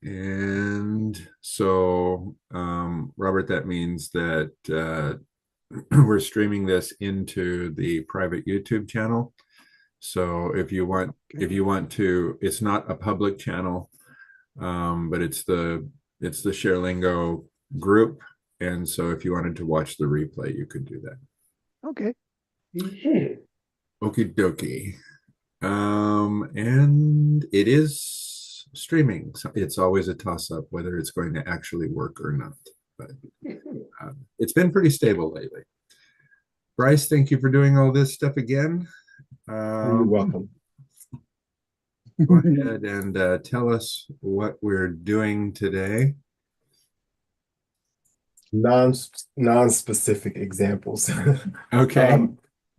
And so, Robert, that means that we're streaming this into the private YouTube channel. So if you want to, it's not a public channel, but it's the ShareLingo group. And so if you wanted to watch the replay, you could do that. Okay. Okie dokie. And it is streaming. So it's always a toss-up whether it's going to actually work or not. But it's been pretty stable lately. Bryce, thank you for doing all this stuff again. You're welcome. Go ahead and tell us what we're doing today. Non-specific examples. Okay.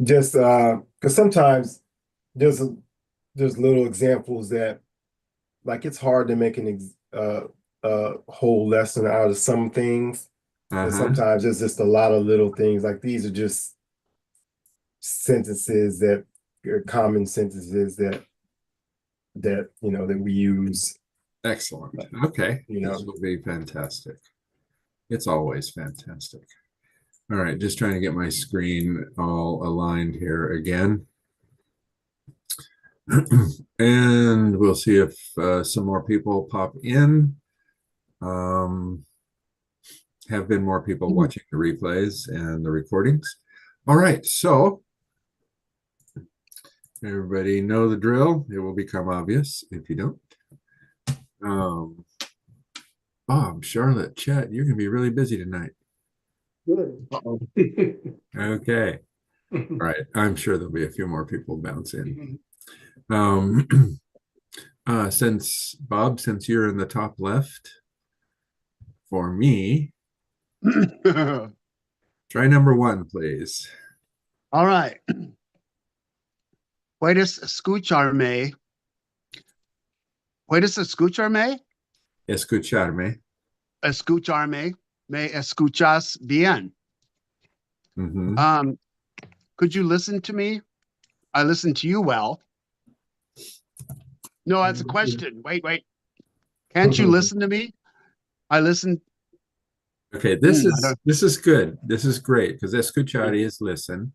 Just because sometimes there's little examples that, like, it's hard to make a whole lesson out of some things. And sometimes there's just a lot of little things. Like, these are just sentences that are common sentences that we use. Excellent. Okay. This will be fantastic. It's always fantastic. All right, just trying to get my screen all aligned here again. And we'll see if some more people pop in. Have been more people watching the replays and the recordings. All right, so everybody know the drill. It will become obvious if you don't. Bob, Charlotte, Chet, you're going to be really busy tonight. Good. Okay. All right. I'm sure there'll be a few more people bounce in. Since Bob, since you're in the top left, for me, try number one, please. All right. ¿Puedes escucharme? ¿Puedes escucharme? Escucharme. Escucharme. ¿Me escuchas bien? Could you listen to me? I listen to you well. No, that's a question. Wait. Can't you listen to me? I listen. Okay, this is good. This is great because escuchar is listen.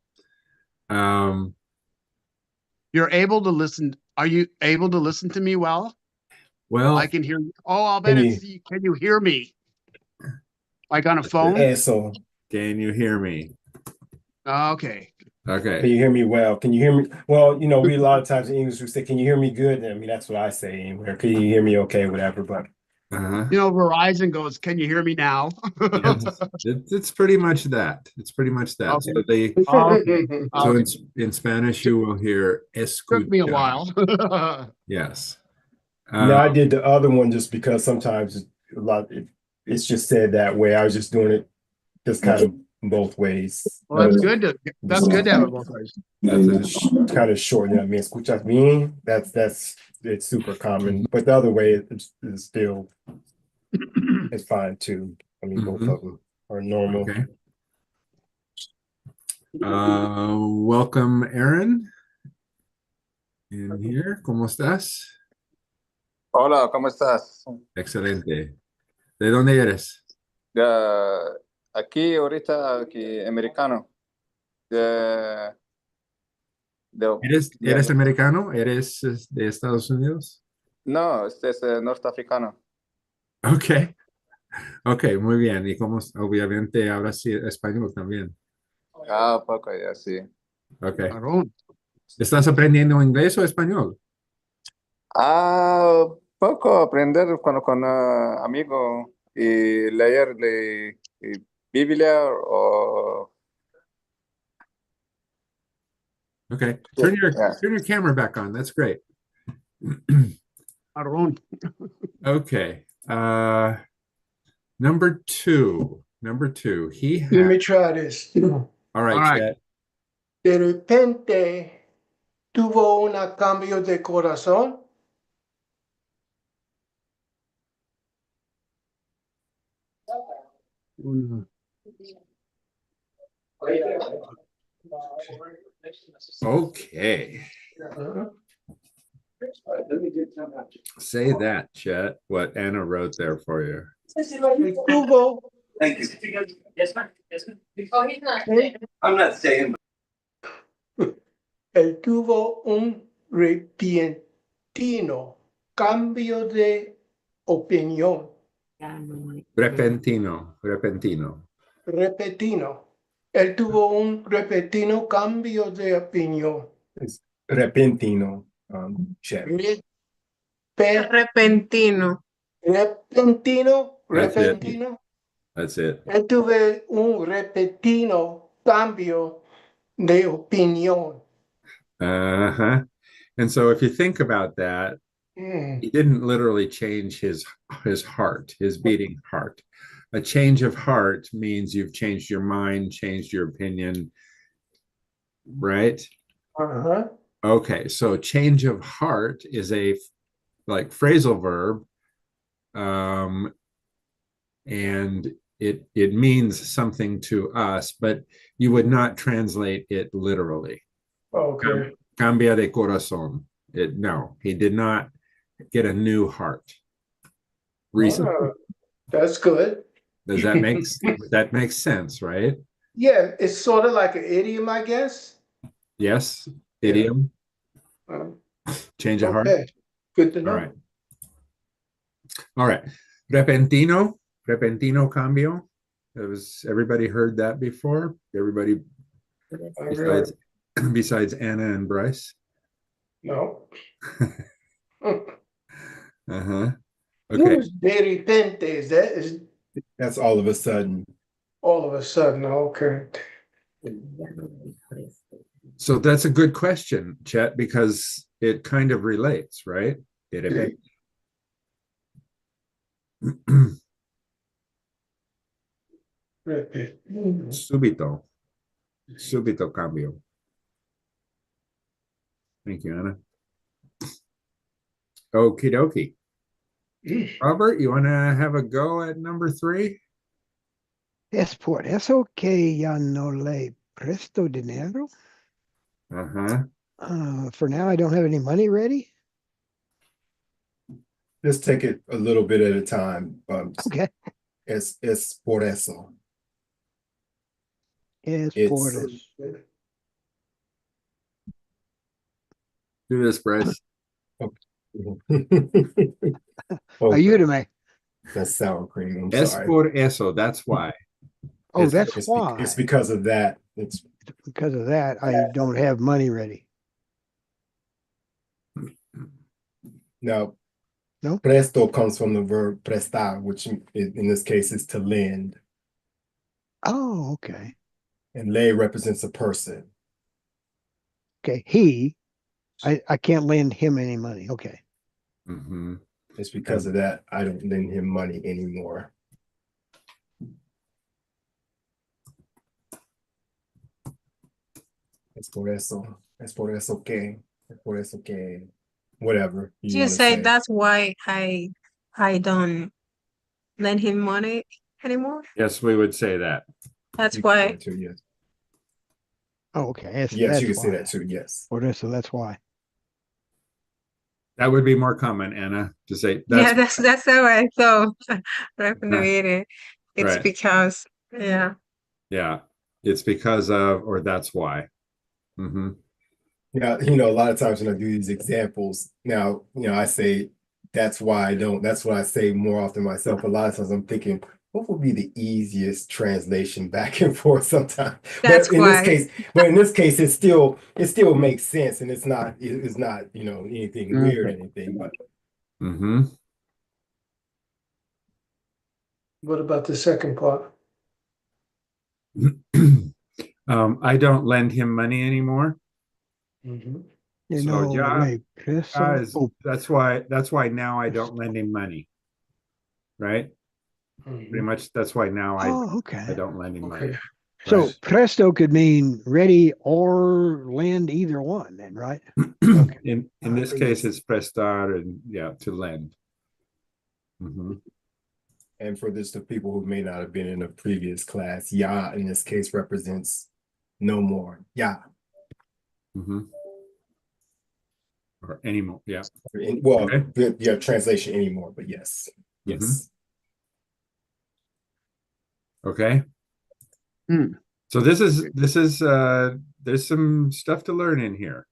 You're able to listen. Are you able to listen to me well? Well, I can hear you. Oh, I'll bet it's. Can you hear me? Like on a phone? Can you hear me? Okay. Okay. Can you hear me well? Can you hear me? Well, we a lot of times in English we say, "Can you hear me good?" I mean, that's what I say anywhere. Can you hear me okay? Whatever, but Verizon goes, "Can you hear me now?" It's pretty much that. It's pretty much that. Okay. So in Spanish, you will hear escuchar. Took me a while. Yes. No, I did the other one just because sometimes it's just said that way. I was just doing it just kind of both ways. Well, that's good. That's good to have it both ways. That's kind of short. I mean, escuchas bien. It's super common, but the other way is still it's fine too. I mean, both of them are normal. Okay. Welcome, Aaron. In here, ¿cómo estás? Hola, ¿cómo estás? Excelente. ¿De dónde eres? Aquí americano. ¿Eres americano? ¿Eres de Estados Unidos? No, este es norteafricano. Ok, muy bien. Y como obviamente hablas español también. Poco ya, sí. Ok. ¿Estás aprendiendo inglés o español? Poco aprender con amigo y leer Biblia o... Okay, turn your camera back on. That's great. Okay. Number two. He had... Let me try this. All right, Chet. De repente tuvo un cambio de corazón. Okay. Let me get some. Say that, Chet, what Anna wrote there for you. Él tuvo, Thank you. Yes, ma'am. Yes, ma'am. Oh, he's not. él, I'm not saying. él tuvo un repentino cambio de opinión. Repentino, repentino. Repentino. Él tuvo un repentino cambio de opinión. It's repentino. Check. Re- Repentino. repentino, That's it. repentino. That's it. Él tuve un repentino cambio de opinión. Uh-huh. And so if you think about that, Mm. he didn't literally change his heart, his beating heart. A change of heart means you've changed your mind, changed your opinion, right? Uh-huh. Okay, so change of heart is a like phrasal verb, and it means something to us, but you would not translate it literally. Okay. Cambia de corazón. No, he did not get a new heart. Reason. That's good. Does that makes sense, right? Yeah, it's sort of like an idiom, I guess. Yes, idiom, Um, change of heart. okay. Good to know. All right. All right. Repentino cambio. Everybody heard that before? Everybody besides besides Anna and Bryce? No. Uh-huh. Okay. De repente, is That's all of a sudden. all of a sudden, okay. So that's a good question, Chet, because it kind of relates, right? De repente. Subito. Subito cambio. Thank you, Anna. Okie dokie. Robert, you want to have a go at number 3? Es por eso que ya no le presto dinero. Uh-huh. For now, I don't have any money ready. Just take it a little bit at a time. Okay. Es por eso. Es It's- por eso. Do this, Bryce. Ayúdame. That's sour cream. I'm Es sorry. por eso. That's why. Oh, It's- that's It's, why. it's because of that. It's Because of that, I don't have money ready. now. No? Presto comes from the verb prestar, which in this case is to lend, Oh, okay. and lei represents a person. Okay. I can't lend him any money. Okay. Mm-hmm. It's because of that I don't lend him money anymore. Es por eso. Es por eso que. Es por eso que. Whatever you You wanna say that's why I don't lend him money anymore. Yes, we would say that. That's You can say why. that too, yes. Oh, okay. Yes, that's you can say why. that too. Yes. Por eso, that's why. That would be more common, Anna, to say Yeah, that's that's how I thought. It's Right. because yeah. yeah. It's because of, or that's why. Mm-hmm. Yeah, a lot of times when I do these examples, now, I say that's why I don't. That's what I say more often myself. A lot of times I'm thinking, what would be the easiest translation back and forth sometimes? That's but in why. this case, it still makes sense, and it's not anything weird or anything. But Mm-hmm. What about the second part? I don't lend him money anymore. Mhm. You So, know, yeah, like preso. Guys, Oh, that's why now I don't lend him money. Right? Pretty much that's why now I okay. don't lend him money. Okay. So Right. presto could mean ready or lend, either one then, right? Okay. In this case, it's prestar and to lend. Mm-hmm. and for the people who may not have been in a previous class, ya in this case represents no more. Ya. Mm-hmm. Or anymore. Yeah. Well, Okay. yeah, translation anymore, but yes. Yes. Okay. Hmm. So this is there's some stuff to learn in here.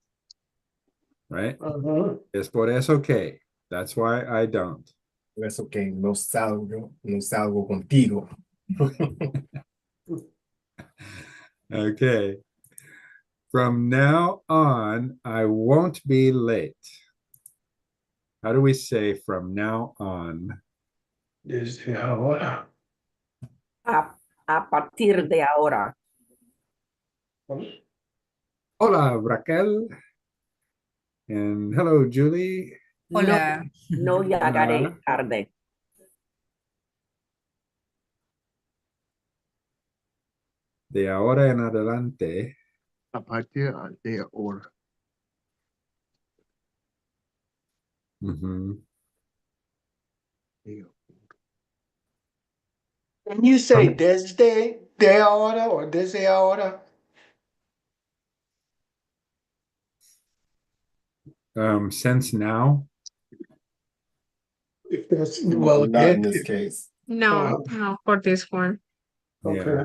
Right? Uh-huh. Es por eso que. That's why I don't. That's okay. No salgo contigo. Okay. From now on, I won't be late. How do we say from now on? Desde ahora. A partir de ahora. Hola, Raquel. And hello, Julie. Hola. No llegaré tarde. De ahora en adelante. A partir de ahora. Mhm. Can you say desde de ahora or desde ahora? Since now. If that's well, not in this case. No, no, for this one. Okay.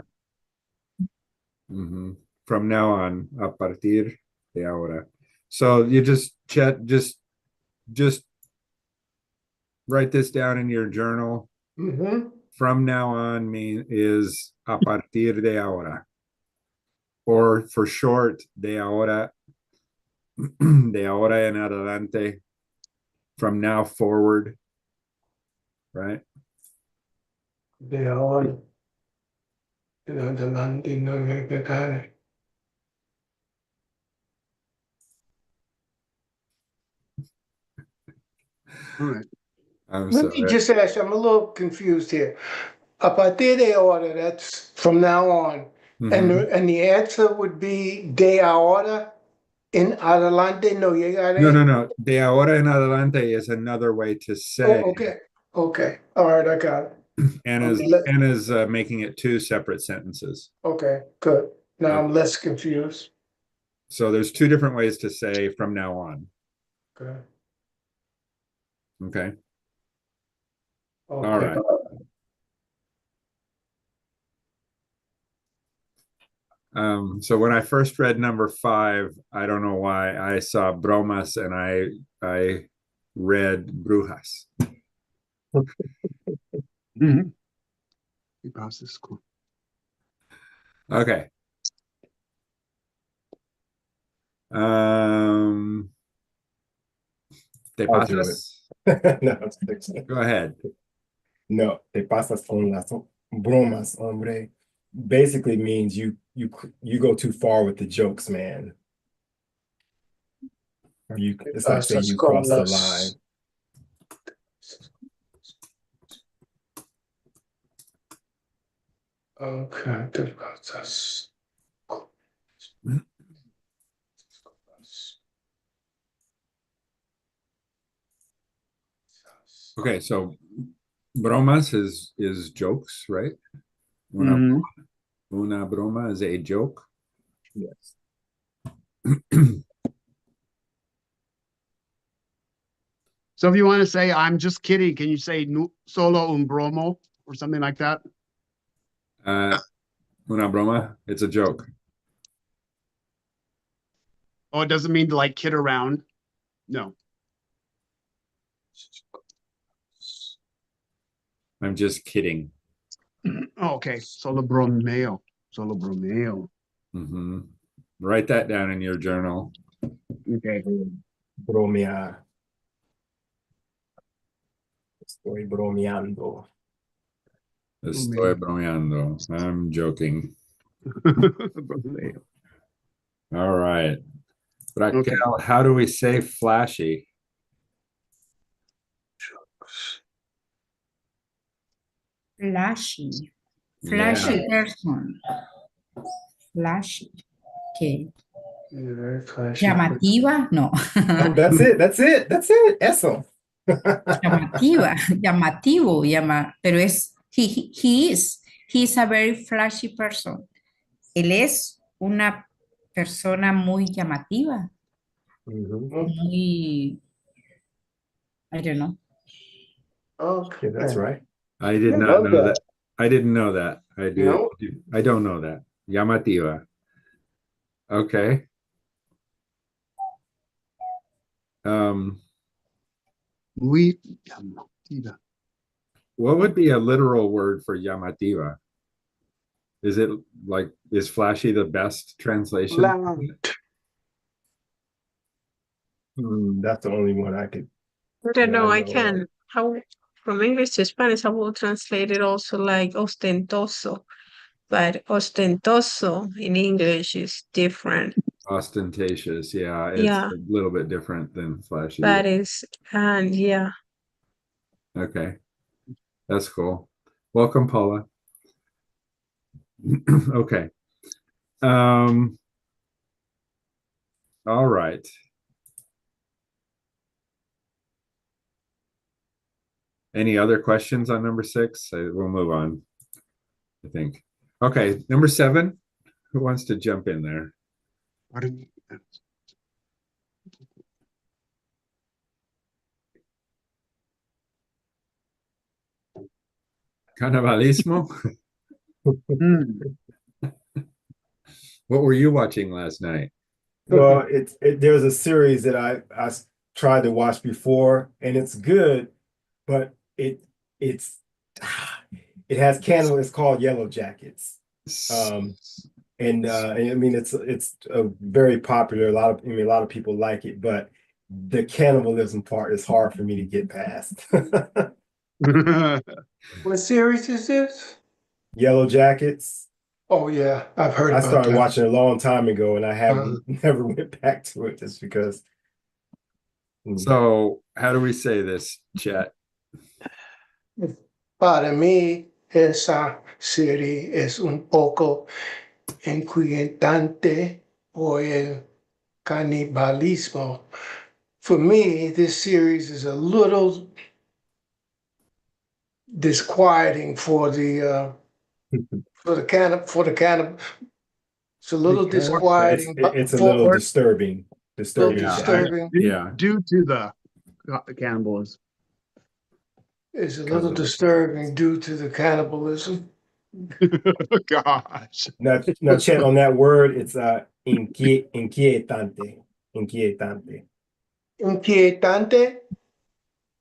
Mhm. From now on, a partir de ahora. So you just write this down in your journal. Mm-hmm. From now on is a partir de ahora. Or for short, de ahora en adelante. From now forward. Right? De ahora en adelante no llegaré. All right. Let me just ask you, I'm a little confused here. A partir de ahora, that's from now on. Mhm. And the answer would be de ahora en adelante no llegaré. No. De ahora en adelante is another way to say. Oh, okay. Okay. All right, I got it. Anna's making it two separate sentences. Okay, good. Now I'm less confused. So there's two different ways to say from now on. Okay. Okay. Okay. All right. So when I first read number 5, I don't know why I saw bromas and I read brujas. Mm-hmm. We passed this school. Okay. Te I'll do pasas? No, Go ahead. no, te pasas con las bromas, hombre. Basically means you go too far with the jokes, man. Or it's like saying you crossed the line. Okay, te pasas. Okay, so bromas is jokes, right? Mhm. Una broma is a joke. Yes. So if you want to say, I'm just kidding, can you say solo un bromo or something like that? Una broma, it's a joke. Oh, it doesn't mean to like kid around. No. I'm just kidding. Oh, okay. Solo bromeo. Solo bromeo. Mm-hmm. Write that down in your journal. Okay. Bromear. Estoy bromeando. Estoy bromeando. I'm joking. Bromeo. All right. Raquel, Okay. how do we say flashy? Flashy. Yeah. Flashy person. Flashy. Okay. Very flashy. Llamativa, no. That's it. Eso. Llamativa, llamativo, pero es, he is a very flashy person. Él es una persona muy llamativa. Mhm. muy, I don't know. Okay. Yeah, that's right. I did I not love know that. that. I didn't know that. I do. No. I don't know that. Llamativa. Okay. Um, Muy. what would be a literal word for llamativa? Is it like, is flashy the best translation? Loud. That's the only one I could. I don't know. I know. can. How from English to Spanish, I will translate it also like ostentoso, but ostentoso in English is different. Ostentatious. Yeah, it's Yeah. a little bit different than flashy. But it's and yeah. Okay. That's cool. Welcome, Paula. Okay. All right. Any other questions on number 6? We'll move on, I think. Okay, number 7. Who wants to jump in there? What do you- Carnavalismo? Hmm. What were you watching last night? Well, there's a series that I tried to watch before, and it's good, but it has cannibal. It's called Yellow Jackets. And I mean it's a very popular. A lot of people like it, but the cannibalism part is hard for me to get past. What series is this? Yellow Jackets. Oh yeah, I've heard I about started that. watching a long time ago, and I haven't never went back to it just because. So how do we say this, Chet? Para mí, esa serie es un poco inquietante por el canibalismo. For me, this series is a little disquieting for the cannibal. It's a little disquieting. It's a little disturbing. Little Yeah. disturbing. Yeah. Due to the cannibalism. It's a little disturbing due to the cannibalism. Gosh. Now, Chet, on that word, it's inquietante. Inquietante. Inquietante.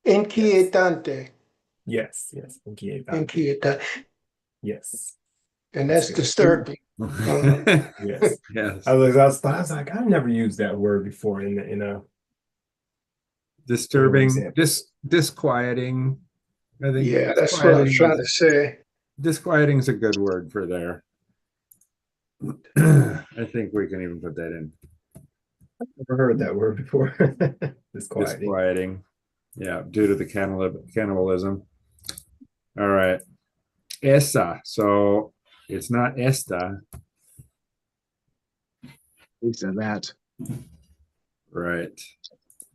Inquietante. Yes, inquietante. Inquietante. Yes. And that's disturbing. Yes. Yes. I was like, I've never used that word before in a Disturbing, disquieting. I think Yeah, that's what I was trying to say. Disquieting is a good word for there. I think we can even put that in. I've never heard that word before. Disquieting. Disquieting. Yeah, due to the cannibalism. All right. Esa. So it's not esta. He said that. Right.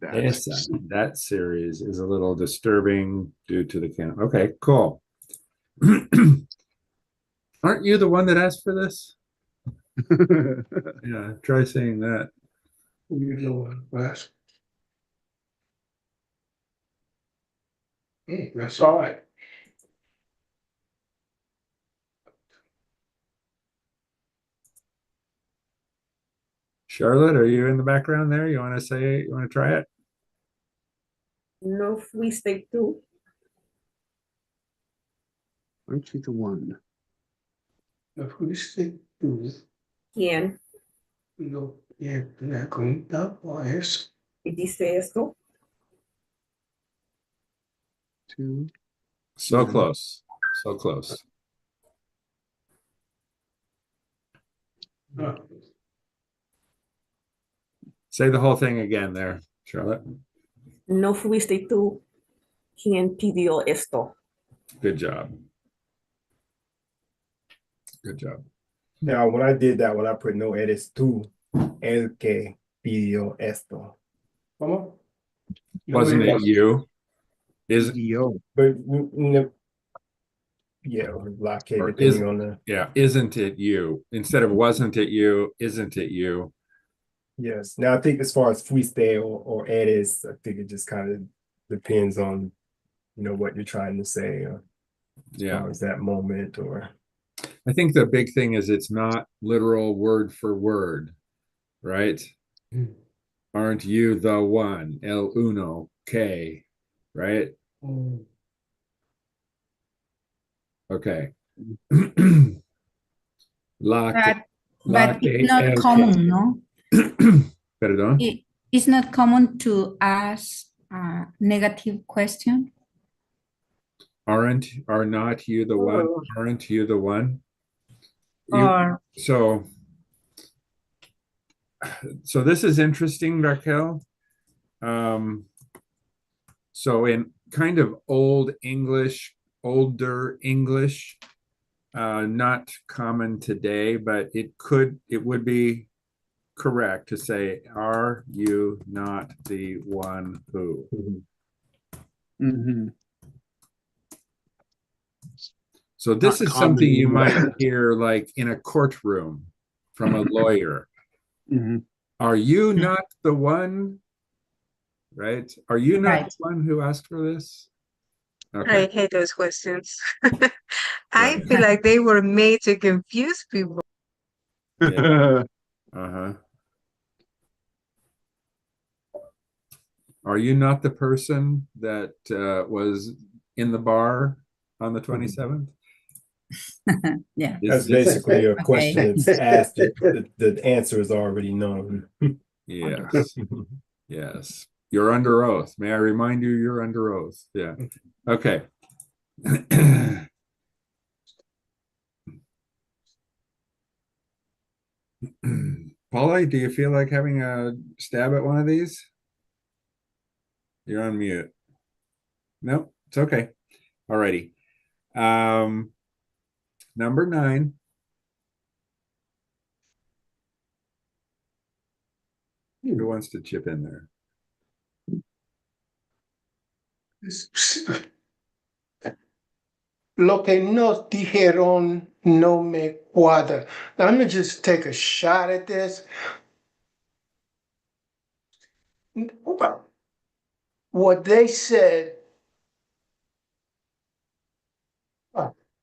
That. Esa. That series is a little disturbing due to the cannibal. Okay, cool. Aren't you the one that asked for this? Yeah, try saying that. You know what? That's all right. Charlotte, are you in the background there? You want to try it? No fuiste tú Aren't you the one? No fuiste tú. quien Lo que preguntaba es. dice esto. Two. So close. So close. Say the whole thing again there, Charlotte. No fuiste tú quien pidió esto. Good job. Good job. Now, when I did that, when I put no eres tú, el que pidió esto. ¿Cómo? Wasn't it you? Is Yo. But yeah, or block it, Or depending on the. yeah, isn't it you? Instead of wasn't it you, isn't it you? Yes. Now I think as far as fuiste or eres, I think it just kind of depends on, you know, what you're trying to say, or Yeah. or is that moment, or I think the big thing is it's not literal word for word, right? Aren't you the one? El uno, que, right? Okay. La que, But que, it's not el common, no? que. Perdón. It's not common to ask a negative question. Are not you the one? Aren't you the one? Or So this is interesting, Raquel. So in kind of older English, not common today, but it would be correct to say, are you not the one who? Mhm. So this Not is something common you might anymore. hear like in a courtroom from a lawyer. Mhm. Are you not the one? Right? Are you not Right. the one who asked for this? I Okay. hate those questions. I Right. feel like they were made to confuse people. Yeah. Uh-huh. Are you not the person that was in the bar on the 27th? yeah. that's Is this basically a question Okay. that's asked. The answer is already known. yes. Yes. You're under oath. May I remind you, you're under oath. Yeah. Okay. Paula, do you feel like having a stab at one of these? You're on mute. No, it's okay. Alrighty. Number 9. Who wants to chip in there? Lo que nos dijeron no me cuadra. Now, I'm gonna just take a shot at this. What they said,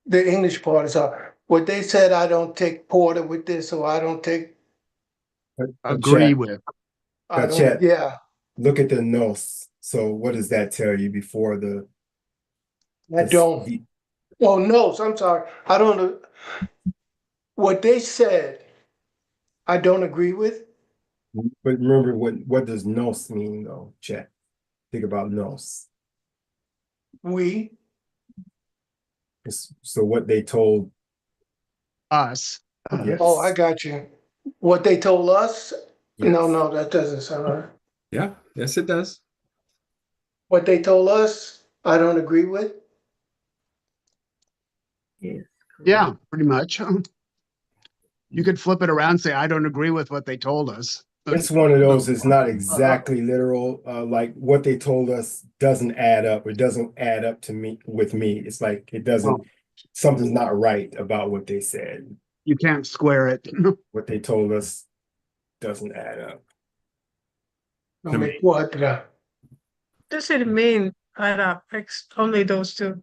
the English part is what they said, I don't take porter with this, or I don't take, Agree Chat, with. I don't, chat. yeah, Look at the nos. So what does that tell you before the? I don't. Oh, no, I'm sorry. I don't, what they said, I don't agree with. But remember, what does nos mean though? Chat. Think about nos. We, So what they told. Us. Yes. oh, I got you. What they told us? Yes. No, that doesn't sound right. Yeah. Yes, it does. What they told us, I don't agree with. Yeah, pretty much. You could flip it around and say, I don't agree with what they told us. It's one of those, it's not exactly literal, like what they told us doesn't add up. It doesn't add up to me with me. It's like it doesn't, something's not right about what they said. You can't square it. What they told us doesn't add up. No me cuadra. Does it mean add up? Only those two.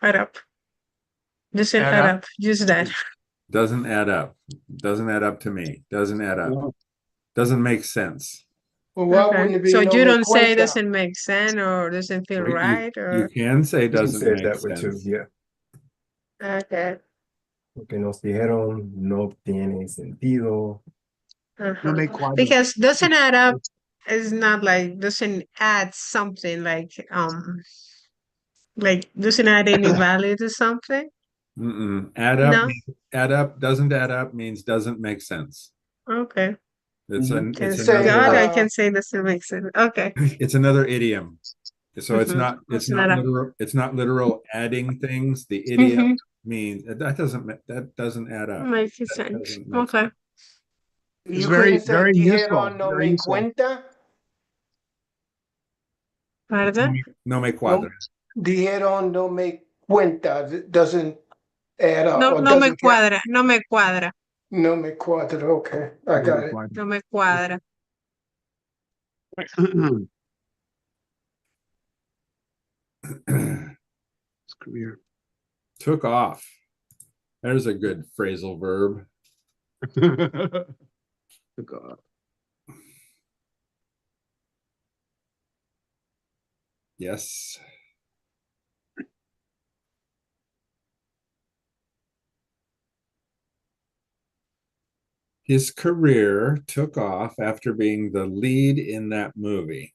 Add up. Doesn't Add add up? up. Just that. Doesn't add up. Doesn't add up to me. Doesn't add up. No. Doesn't make sense. Well, why Okay. wouldn't it be So no you me don't say cuenta? doesn't make sense or doesn't feel right You or can say You can doesn't say it make that way too, sense. yeah. okay. Lo que nos dijeron no tiene sentido. No me cuadra. Because doesn't add up is not like doesn't add something like doesn't add any value to something. Add No? up doesn't add up means doesn't make sense. Okay. It's Can it's say, God, I another can say doesn't make sense. Okay. it's another idiom. So it's not Doesn't add up. literal, it's not literal adding things. The idiom means that doesn't add up. Makes That sense. doesn't make Okay. It's you very, couldn't say very useful. dijeron no Very me useful. cuenta? Pardon? No me cuadra. Dijeron no me cuenta. It doesn't add up No, or no me doesn't count. cuadra. No me cuadra. No me cuadra, okay, I got it. No me cuadra. His career. Took off. There's a good phrasal verb. Took off. Yes. His career took off after being the lead in that movie.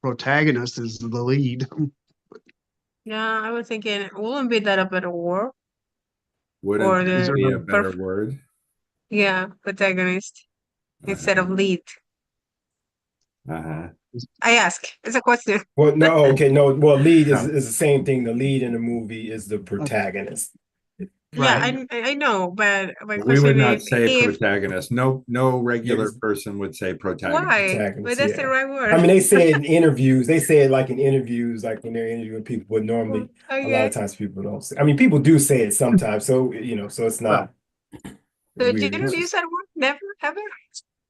Protagonist is the lead. Yeah, I was thinking, wouldn't be that a better word? Or Wouldn't the that be a better perf- word? Yeah, protagonist instead of lead. Uh-huh. I ask. It's a question. Well, no, okay, no. Well, lead No. is the same thing. The lead in the movie is the protagonist. Yeah, Right. I know, but my We would question not is say if protagonist. No regular Yes. person would say protagonist. why? But Protagonist, that's the yeah. right word. I mean, they say it in interviews. They say it like in interviews, like when they're interviewing people. But normally, a lot Okay. of times people don't say. I mean, people do say it sometimes. So so it's not So you weird. don't It's use just, that word? Never, ever?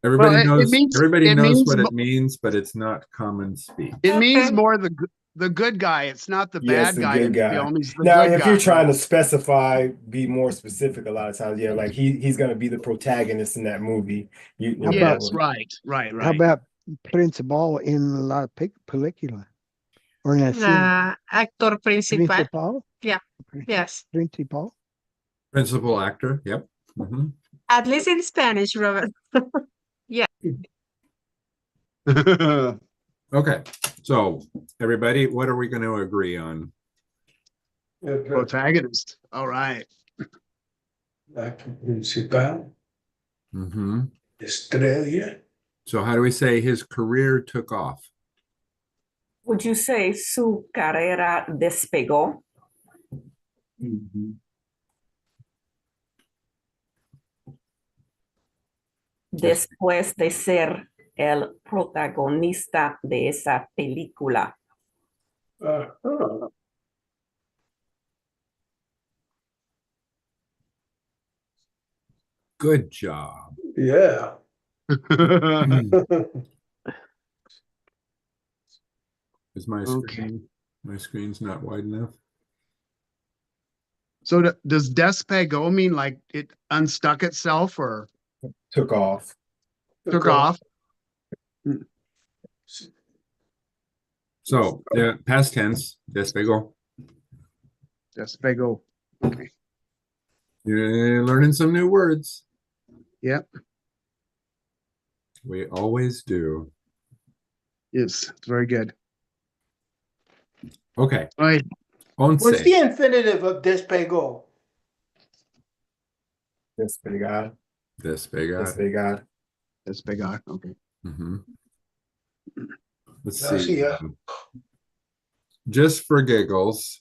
Well, Everybody knows what mo- it means, but it's not common speak. it means Okay. more the good guy. It's not the yes, bad the guy good in the guy. film. He's the Now, good if guy. you're trying to specify, be more specific, a lot of times, yeah, like he's going to be the protagonist in that movie. You How know, about- Yes, right. How about principal en la película? Or en el cine? Actor principal. Principal? Yeah. Yes. Principal? Principal actor. Yep. Mhm. At least in Spanish, Robert. Okay. So everybody, what are we going to agree on? Protagonist. All right. Actor principal, Mm-hmm. estrella. So how do we say his career took off? Would you say su carrera despegó? Después de ser el protagonista de esa película. Uh-huh. Good job. Yeah. Is my Okay. screen, my screen's not wide enough? So does despego mean like it unstuck itself or took off. took off? So yeah, past tense, despegó. Despego. Okay. You're learning some new words. Yep. We always do. Yes. It's very good. Okay. All right. Once. What's the infinitive of despegó? Despegar. Despegar. Despegar. Despegar. Okay. Mm-hmm. Let's Now, see. see, Just for giggles.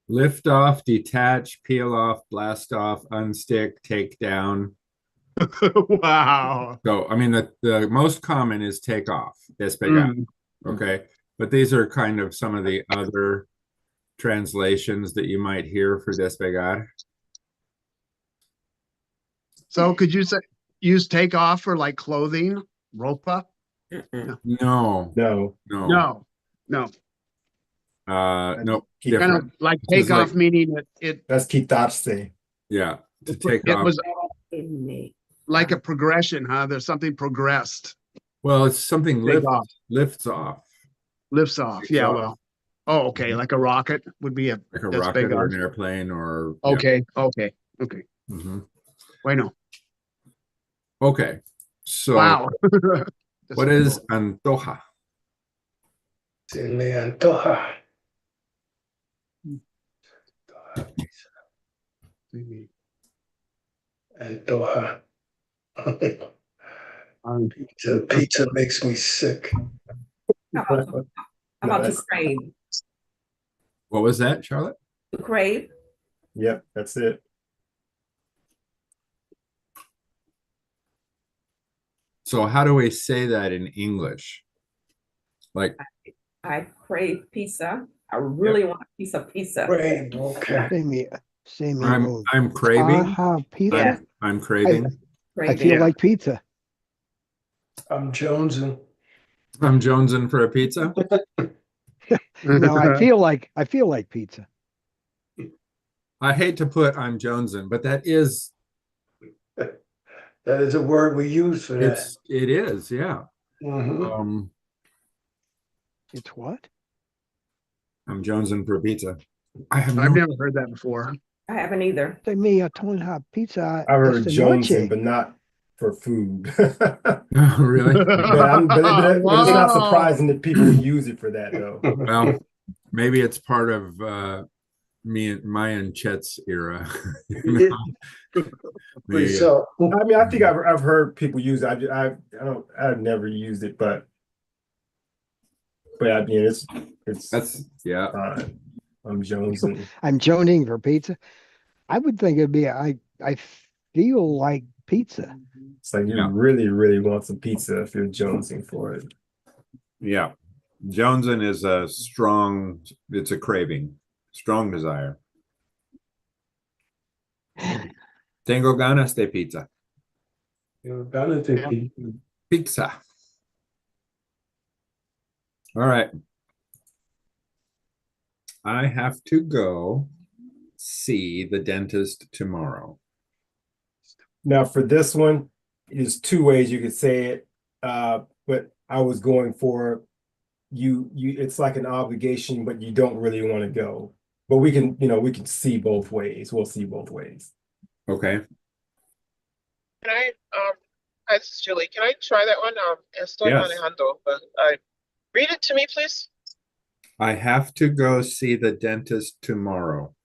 Lift off, detach, peel off, blast off, unstick, take down. Wow. So, I mean, the most common is take off, despegar. Okay. But these are kind of some of the other translations that you might hear for despegar. So could you use take off for like clothing, ropa? No. No. No. No. Nope. Kind Different. of like This is take off like- meaning it That's quitarse. Yeah. To take it off. was like a progression, huh? There's something progressed. Well, it's something Take off. lifts off. Lifts off. Lifts Yeah, off. well. Oh, okay. Like a rocket would be a Like a that's rocket big or off. an airplane or. Okay. Okay. Mhm. Bueno. Okay. So Wow. what is antoja? Se me antoja. Antoja. Pizza makes me sick. How about to crave? What was that, Charlotte? To crave? Yep, that's it. So how do we say that in English? Like, I crave pizza. I really want a piece of pizza. Crave, okay. Same I'm craving. pizza. Yeah. I'm craving. I feel like pizza. I'm jonesing. I'm jonesing for a pizza. No, I feel like pizza. I hate to put I'm jonesing, but that is That is a word we use for that. it is, yeah. Mhm. It's what? I'm jonesing for a pizza. I've never heard that before. I haven't either. Say me a pizza. I heard esta jonesing, noche. but not for food. Really? But it's not Wow. surprising that people use it for that, though. Well, maybe it's part of my and Chet's era. So, I mean, I think I've heard people use it. I've never used it, but I mean, That's yeah. I'm jonesing. I'm joning for pizza. I would think it'd be I feel like pizza. It's like you really, really want some pizza if you're jonesing for it. Yeah. Jonesing is it's a craving, strong desire. Tengo ganas de pizza. Pizza. All right. I have to go see the dentist tomorrow. Now, for this one, there's two ways you could say it. But I was going for you. It's like an obligation, but you don't really want to go. But we can see both ways. We'll see both ways. Okay. Can I, hi, this is Julie. Can I try that one? Estoy Yes. manejando, but read it to me, please. I have to go see the dentist tomorrow.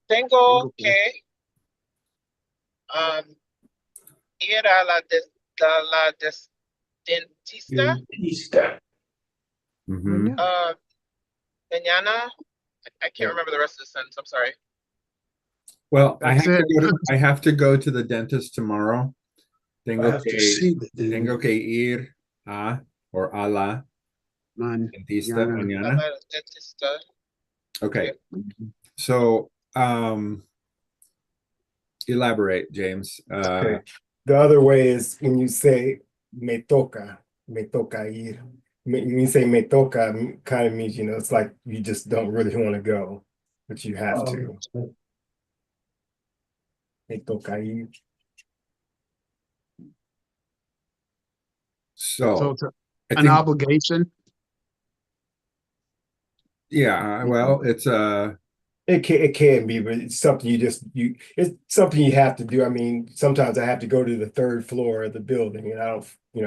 Tengo que ir a la dentista Mhm. mañana. I can't remember the rest of the sentence. I'm sorry. Well, I That's have to go to the dentist tomorrow. I Tengo have to see the tengo que ir a la dentista A mañana. la dentista. Okay. So, elaborate, James. Okay. The other way is when you say me toca ir. When you say me toca, kind of means, it's like you just don't really want to go, but you have to. Me toca ir. So So, it's I an think, obligation. yeah, well, it's It can be, but it's something it's something you have to do. I mean, sometimes I have to go to the third floor of the building and I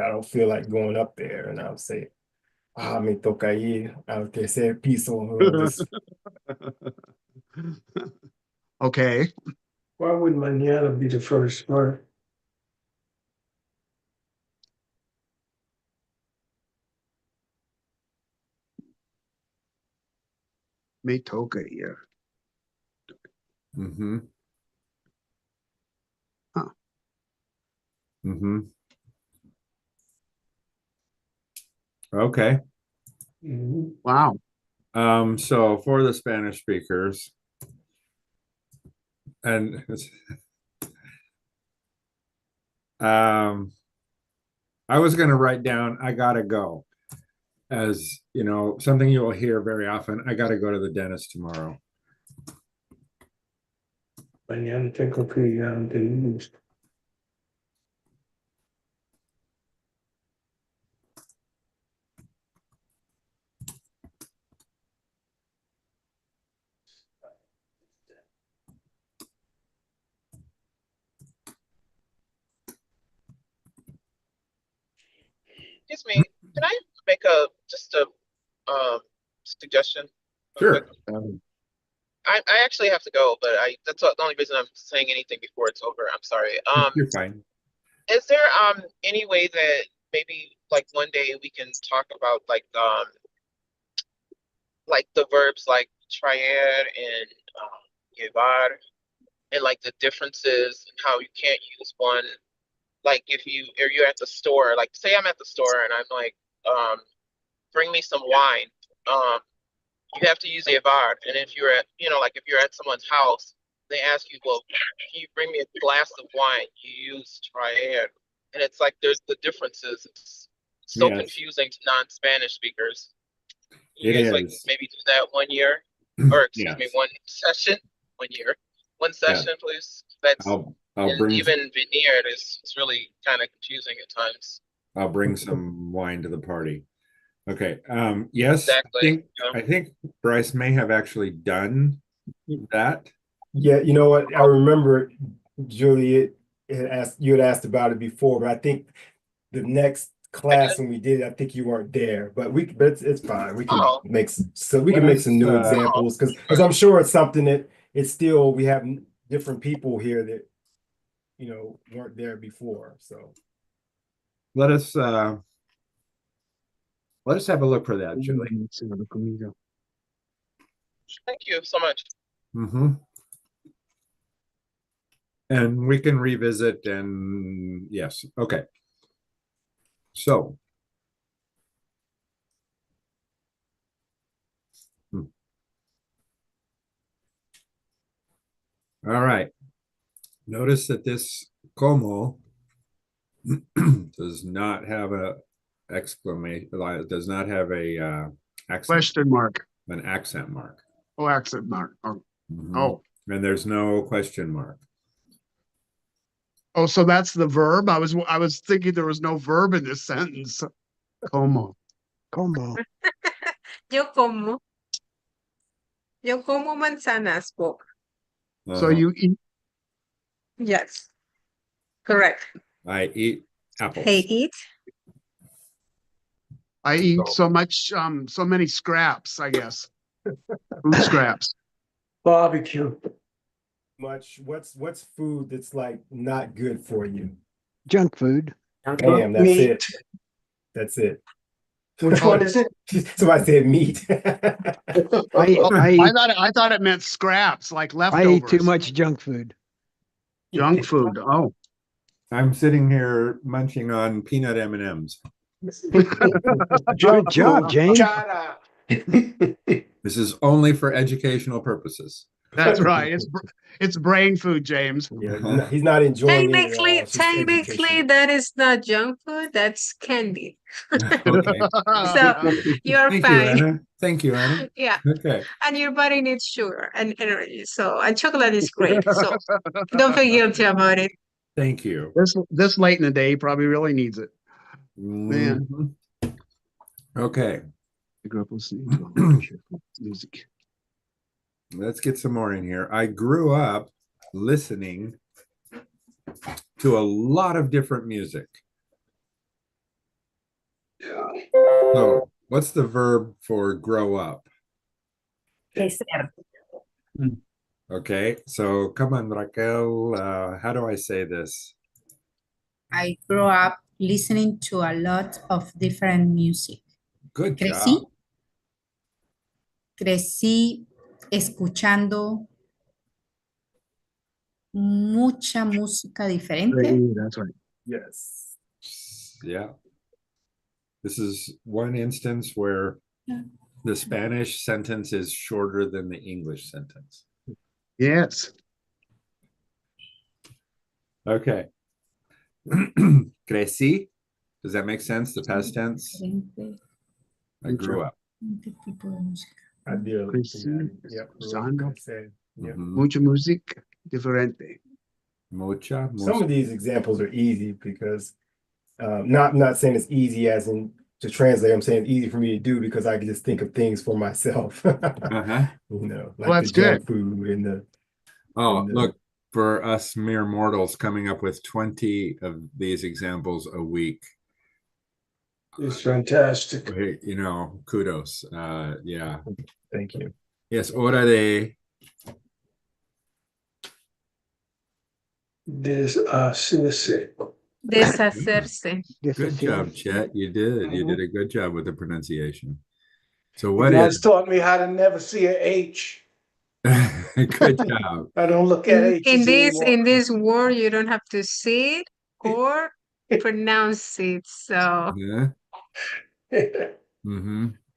don't feel like going up there, and I'll say, me toca ir al tercer piso. Okay. why would mañana be the first word? Me toca here. mm-hmm. Huh. Mm-hmm. Okay. Wow. So for the Spanish speakers, and I was going to write down, I gotta go, as something you will hear very often. I gotta go to the dentist tomorrow. Mañana tengo que ir al dentista. Excuse me. Can I make just a suggestion? Sure. I actually have to go, but that's the only reason I'm saying anything before it's over. I'm sorry. You're fine. Is there any way that maybe like one day we can talk about like the verbs like traer and llevar? and like the differences and how you can't use one. Like if you're at the store, like say I'm at the store and I'm like, bring me some wine. You have to use hablar. And if you're at, like if you're at someone's house, they ask you, well, can you bring me a glass of wine? You use traer. And it's like there's the differences. It's so Yes. confusing to non-Spanish speakers. It You guys like is. maybe do that 1 year, or excuse me, Yes. one session, 1 year, one session, please. That's I'll and bring even veneered is it's really kind of confusing at times. I'll bring some wine to the party. Okay. Yes, Exactly. I think Bryce may have actually done that. Yeah, you know what? I remember Juliet you had asked about it before, but I think the next class when we did it, I think you weren't there. But it's fine. We can make some new examples because I'm sure it's something that it's still we have different people here that weren't there before. So Let us have a look for that, Julie. Thank you so much. Mm-hmm. And we can revisit and yes, okay. So all right. Notice that this como does not have a exclamation, does not have a accent, Question mark. an accent mark. Oh, accent mark. Oh. Mhm. And there's no question mark. Oh, so that's the verb. I was thinking there was no verb in this sentence. Como. Yo como manzanas, po. So you eat. Yes, correct. I eat apples. I eat. I eat so many scraps, I guess. Food scraps. Barbecue. What's food that's like not good for you? Junk food. Damn, that's Meat. it. That's it. Which one is it? Somebody said meat. I thought it meant scraps, like leftovers. I eat too much junk food. Junk food. Oh. I'm sitting here munching on peanut M&Ms. Good job, James. This is only for educational purposes. That's right. It's brain food, James. Yeah, he's not enjoying it at all. Technically, that is not junk food. That's candy. Okay. So you're Thank fine. you, Anna. Thank you, Anna. Yeah. Okay. And your body needs sugar and energy. So, and chocolate is great. So don't feel guilty about it. Thank you. This late in the day, he probably really needs it. Man. Mhm. Okay. I grew up listening to music. Let's get some more in here. I grew up listening to a lot of different music. Yeah. So what's the verb for grow up? Okay, so come on, Raquel. How do I say this? I grew up listening to a lot of different music. Good job. Crecí escuchando mucha música diferente. That's right. Yes. Yeah. This is one instance where the Spanish sentence is shorter than the English sentence. Yes. Okay. Crecí. Does that make sense? The past tense? I grew up. I did. Yep. Mucha música diferente. Mucha. Some of these examples are easy because not saying it's easy as in to translate. I'm saying easy for me to do because I can just think of things for myself. Uh-huh. Like that's the junk good. food and the. Look, for us mere mortals coming up with 20 of these examples a week. It's fantastic. Kudos. Yeah. Thank you. Yes, hora de. Deshacerse. Deshacerse. Good job, Chet. You did. You did a good job with the pronunciation. So You what guys is? taught me how to never see an H. Good job. I don't look at H In anymore. this word, you don't have to say it or pronounce it. So Yeah.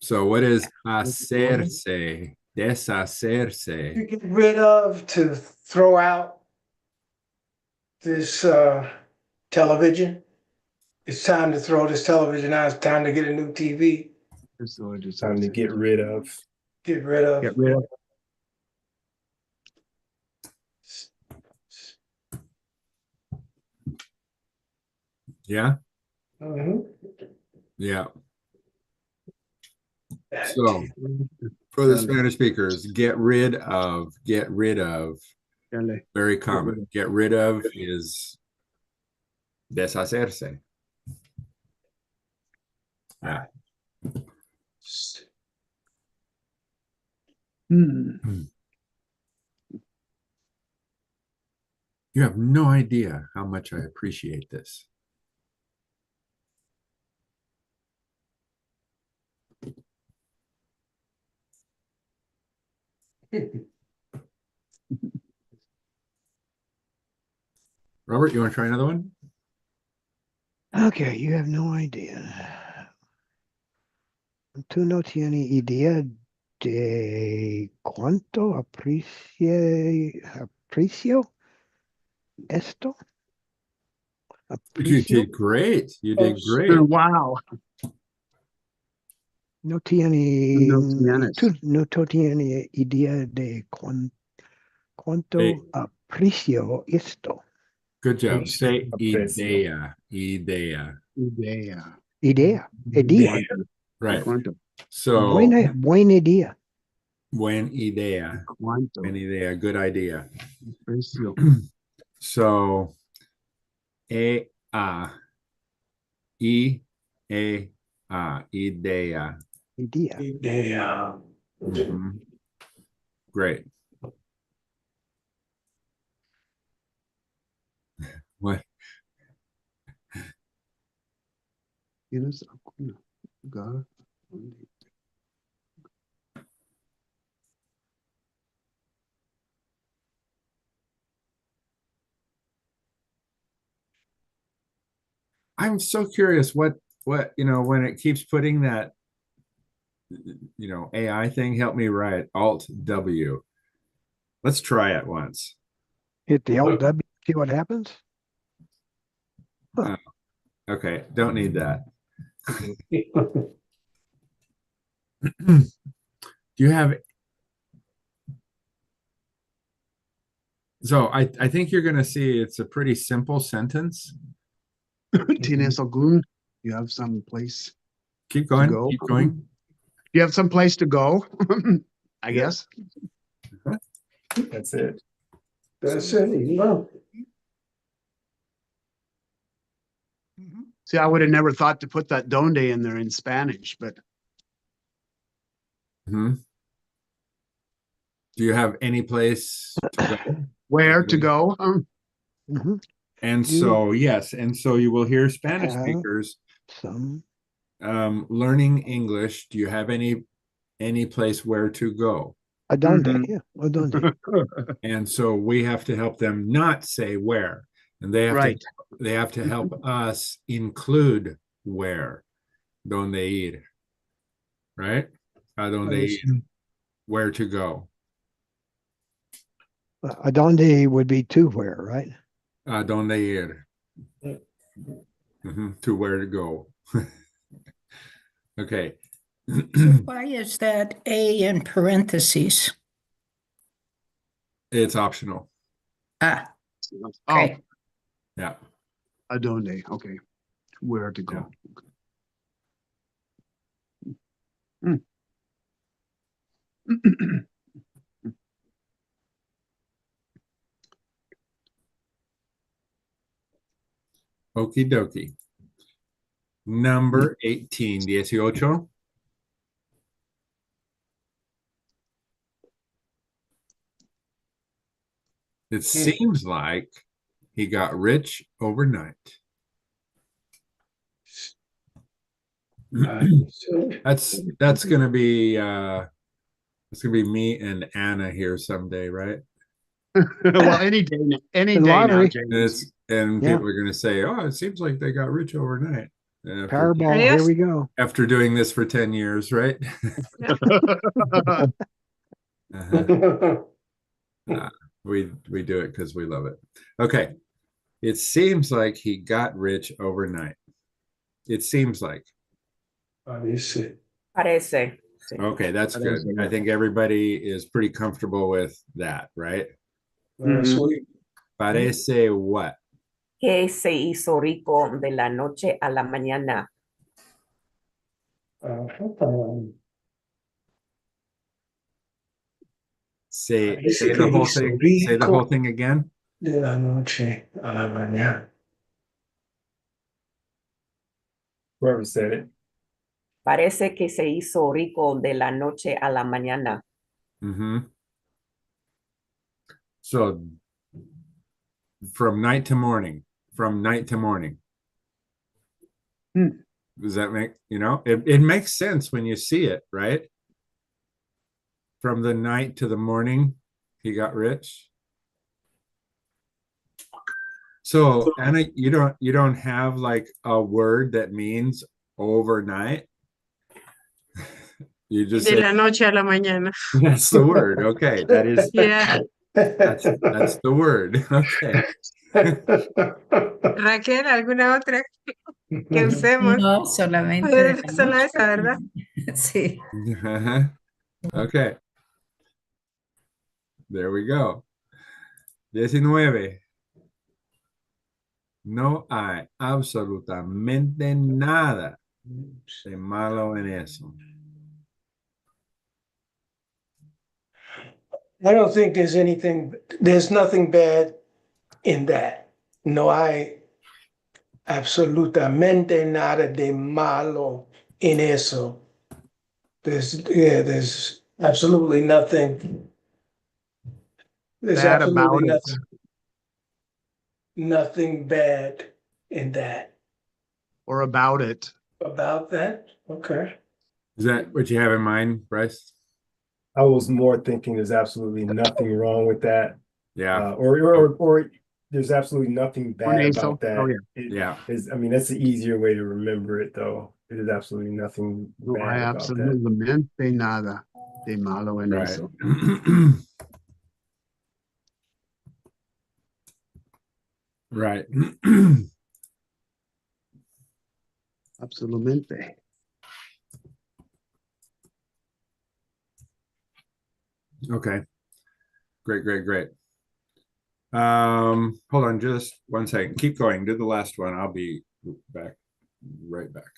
So what is hacerse? Deshacerse. To get rid of, to throw out this television. It's time to throw this television out. It's time to get a new TV. Time to get rid of. Get rid of. Get rid of. Yeah. Mhm. Yeah. So for the Spanish speakers, get rid of. Dale. Very common. Get rid of is deshacerse. Yeah. You have no idea how much I appreciate this. Robert, you want to try another one? Okay, you have no idea. Tú no tienes idea de cuánto aprecio esto. You Aprecio. did great. You did Oh, great. wow. No tiene, No tienes. tú no tienes idea de cuánto Hey. aprecio esto. Good job. Say Aprecio. idea. Idea. Idea. Idea. Idea. Right. ¿Cuánto? So Buena idea. buen idea. ¿Cuánto? Buen idea. Good idea. Precio. So idea. Idea. Idea. Yeah. Mhm. Great. What? ¿Tienes algún lugar? I'm so curious what when it keeps putting that AI thing, help me write Alt W. Let's try it once. Hit the Alt W, see what happens. Okay, don't need that. Do you have so I think you're gonna see it's a pretty simple sentence. ¿Tienes algún? You have some place Keep going, to go? keep going. You have some place to go, I guess. That's it. That's it. No. See, I would have never thought to put that donde in there in Spanish, but Do you have any place to go? where to go? Mhm. And so yes, and so you will hear Spanish Have speakers some learning English. Do you have any place where to go? a donde, Mhm. yeah, a donde. And so we have to help them not say where, and they have Right. to help us include where. Donde ir, right? A donde ir, where to go. A donde would be to where, right? A donde ir. To where to go. Okay. Why is that A in parentheses? It's optional. Ah, Oh, okay. Yeah. a donde. Okay, where to go? Okie dokie. Number 18, 18. It seems like he got rich overnight. That's gonna be It's gonna be me and Anna here someday, right? Well, any day, any The day now, lottery. James. And Yeah. people are gonna say, "Oh, it seems like they got rich overnight." And Powerball, Yes. here we go. after doing this for 10 years, right? Uh-huh. We do it because we love it. Okay. It seems like he got rich overnight. It seems like. Parece. Parece. Sí. Okay, that's good. I think everybody is pretty comfortable with that, right? Mhm. Parece what? Que se hizo rico de la noche a la mañana. Say Parece the que whole hizo thing. Say the rico. whole thing again. De la noche a la mañana. Whoever said it. Parece que se hizo rico de la noche a la mañana. Mm-hmm. So from night to morning. From night to morning. Does that make, it makes sense when you see it, right? From the night to the morning, he got rich. So Anna, you don't have like a word that means overnight. You just De say la noche a la mañana. that's the word. Okay, that is Yeah. that's the word. Okay. Raquel, ¿alguna otra que usemos? No, solamente Pero de la solo noche. esa, ¿verdad? Sí. Uh-huh. Okay. There we go. 19. No hay absolutamente nada de malo en eso. I don't think there's nothing bad in that. No hay absolutamente nada de malo en eso. There's absolutely nothing. There's Bad about absolutely it. nothing bad in that. Or about it. About that? Okay. Is that what you have in mind, Bryce? I was more thinking there's absolutely nothing wrong with that. Yeah. Or there's absolutely nothing bad Nasal. about that. Oh, yeah. Yeah. I mean, that's the easier way to remember it, though. There's absolutely nothing No bad hay about that. absolutamente nada de malo en Right. eso. Right. Absolutamente. Okay. Great. Hold on just 1 second. Keep going. Do the last one. I'll be right back.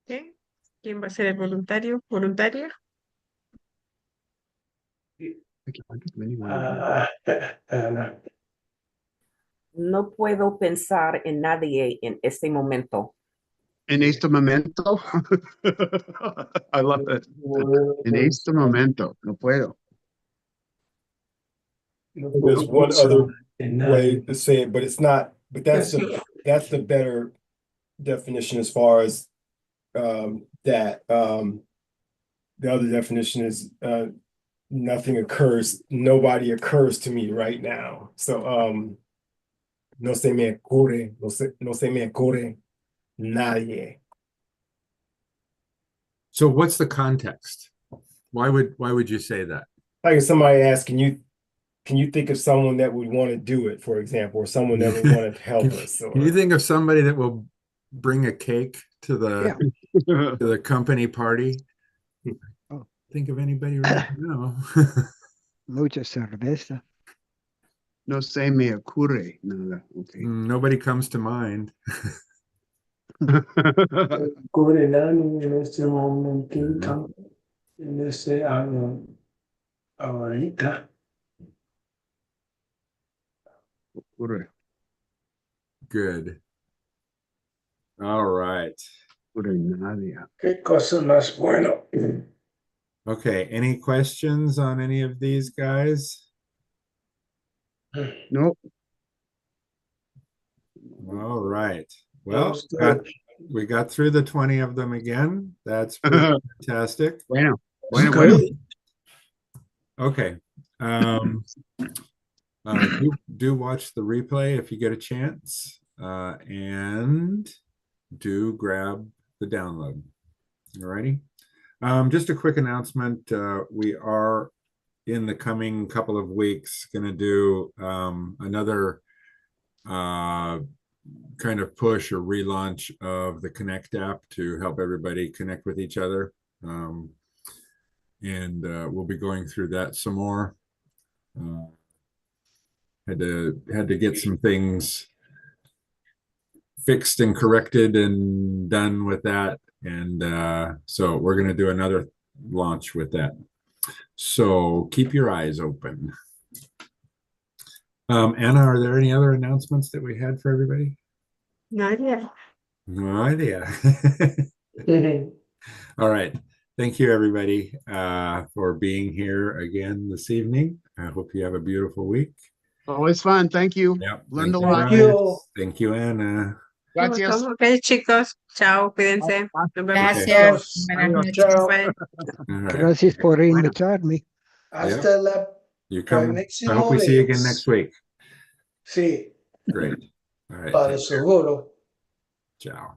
¿Sí? ¿Quién va a ser el voluntario? ¿Voluntaria? No puedo pensar en nadie en este momento. En este momento. I love it. En este momento. No puedo. There's one other way to say it, but it's not. But that's the better definition as far as that. The other definition is nothing occurs. Nobody occurs to me right now. So no se me ocurre. No se me ocurre nadie. So what's the context? Why would you say that? Like if somebody asks, can you think of someone that would want to do it, for example, or someone that would want to help us? Or... Can you think of somebody that will bring a cake to the company party? Oh. Think of anybody right now. Mucha cerveza. No se me ocurre nada. Okay. Nobody comes to mind. Coordenando en este momentito, en este año, ahorita. Ocurre. Good. All right. Ocurre nadie. Qué cosa más bueno. Okay. Any questions on any of these guys? No. All right. Well, we got through the 20 of them again. That's pretty fantastic. Bueno. Good. Okay. Do watch the replay if you get a chance, and do grab the download. Alrighty. Just a quick announcement. We are in the coming couple of weeks going to do another kind of push or relaunch of the Connect app to help everybody connect with each other. And we'll be going through that some more. Had to get some things fixed and corrected and done with that. And so we're going to do another launch with that. So keep your eyes open. Anna, are there any other announcements that we had for everybody? Not yet. No idea. All right. Thank you, everybody, for being here again this evening. I hope you have a beautiful week. Always fun. Thank you. Yep. Learned a Thank lot. you. Thank you, Anna. Gracias. Ok, chicos. Chao, cuídense. Nos vemos. Gracias. Buenas noches. Chao. Bye. All right. Gracias por invitarme. Hasta la You come. I próxima hope we see you again vez. next week. Sí, Great. All right. para Take care. seguro. Ciao.